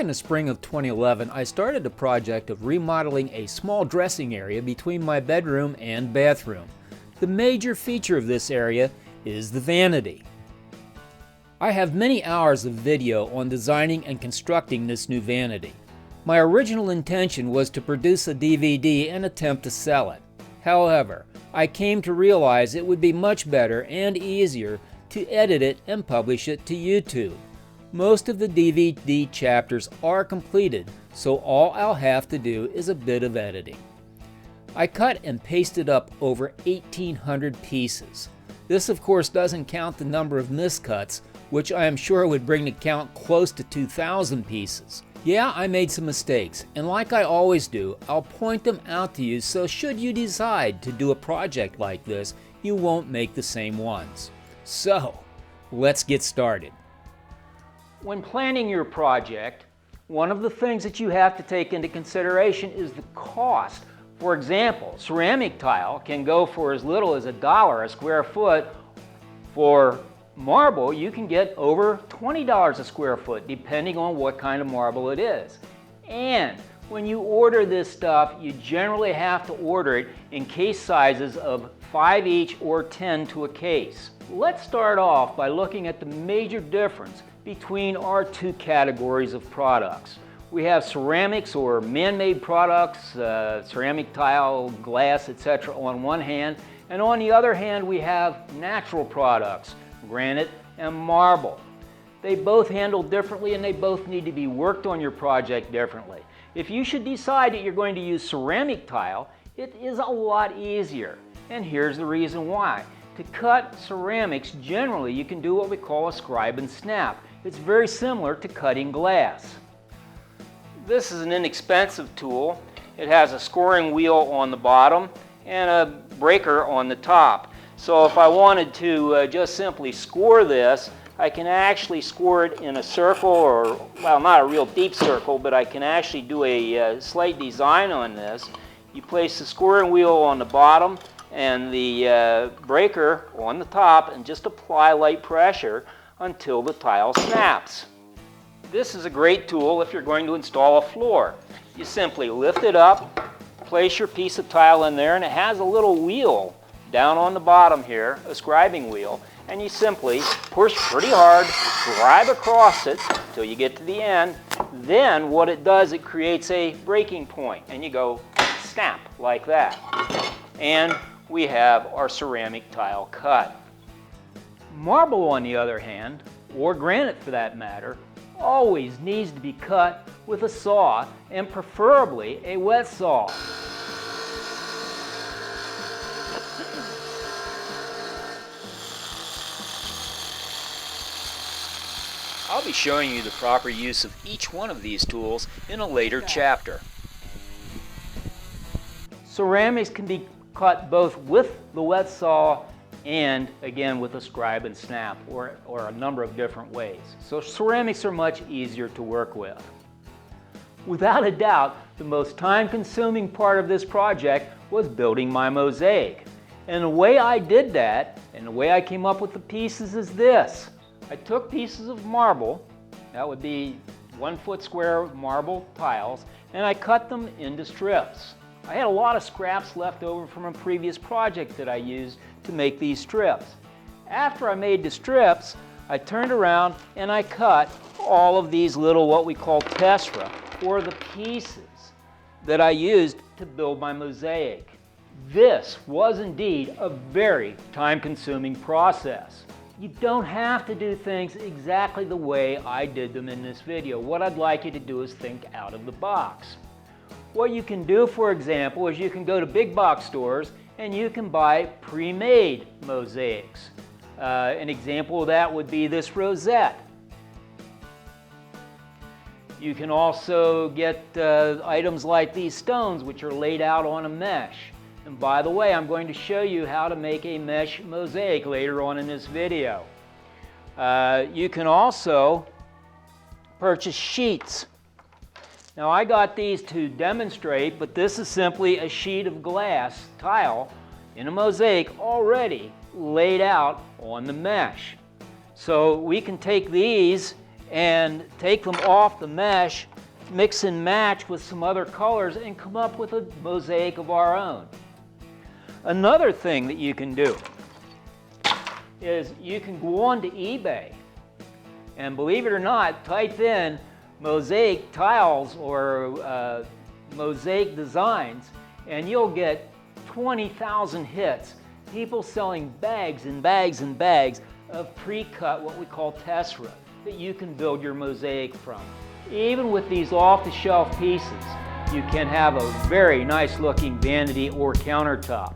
in the spring of 2011, I started a project of remodeling a small dressing area between my bedroom and bathroom. The major feature of this area is the vanity. I have many hours of video on designing and constructing this new vanity. My original intention was to produce a DVD and attempt to sell it. However, I came to realize it would be much better and easier to edit it and publish it to YouTube. Most of the DVD chapters are completed, so all I'll have to do is a bit of editing. I cut and pasted up over 1,800 pieces. This of course doesn't count the number of miscuts, which I am sure would bring the count close to 2,000 pieces. Yeah, I made some mistakes, and like I always do, I'll point them out to you so should you decide to do a project like this, you won't make the same ones. So, let's get started. When planning your project, one of the things that you have to take into consideration is the cost. For example, ceramic tile can go for as little as $1 a square foot. For marble, you can get over $20 a square foot, depending on what kind of marble it is. And when you order this stuff, you generally have to order it in case sizes of 5 each or 10 to a case. Let's start off by looking at the major difference between our two categories of products. We have ceramics or man-made products, ceramic tile, glass, etc. on one hand, and on the other hand we have natural products, granite and marble. They both handle differently and they both need to be worked on your project differently. If you should decide that you're going to use ceramic tile, it is a lot easier, and here's the reason why. To cut ceramics, generally you can do what we call a scribe and snap. It's very similar to cutting glass. This is an inexpensive tool. It has a scoring wheel on the bottom and a breaker on the top. So if I wanted to just simply score this, I can actually score it in a circle, or, well, not a real deep circle, but I can actually do a slight design on this. You place the scoring wheel on the bottom and the breaker on the top and just apply light pressure until the tile snaps. This is a great tool if you're going to install a floor. You simply lift it up, place your piece of tile in there, and it has a little wheel down on the bottom here, a scribing wheel, and you simply push pretty hard, drive across it till you get to the end. Then what it does, it creates a breaking point, and you go snap like that. And we have our ceramic tile cut. Marble, on the other hand, or granite for that matter, always needs to be cut with a saw, and preferably a wet saw. I'll be showing you the proper use of each one of these tools in a later chapter. Ceramics can be cut both with the wet saw and again with a scribe and snap, or a number of different ways. So ceramics are much easier to work with. Without a doubt, the most time-consuming part of this project was building my mosaic. And the way I did that, and the way I came up with the pieces is this. I took pieces of marble, that would be 1 foot square marble tiles, and I cut them into strips. I had a lot of scraps left over from a previous project that I used to make these strips. After I made the strips, I turned around and I cut all of these little what we call tessera, or the pieces that I used to build my mosaic. This was indeed a very time-consuming process. You don't have to do things exactly the way I did them in this video. What I'd like you to do is think out of the box. What you can do, for example, is you can go to big box stores and you can buy pre-made mosaics. An example of that would be this rosette. You can also get items like these stones, which are laid out on a mesh. And by the way, I'm going to show you how to make a mesh mosaic later on in this video. You can also purchase sheets. Now I got these to demonstrate, but this is simply a sheet of glass tile in a mosaic already laid out on the mesh. So we can take these and take them off the mesh mix and match with some other colors and come up with a mosaic of our own. Another thing that you can do is you can go on to eBay and, believe it or not, type in mosaic tiles or mosaic designs, and you'll get 20,000 hits. People selling bags and bags and bags of pre-cut, what we call tessera, that you can build your mosaic from. Even with these off-the-shelf pieces, you can have a very nice looking vanity or countertop.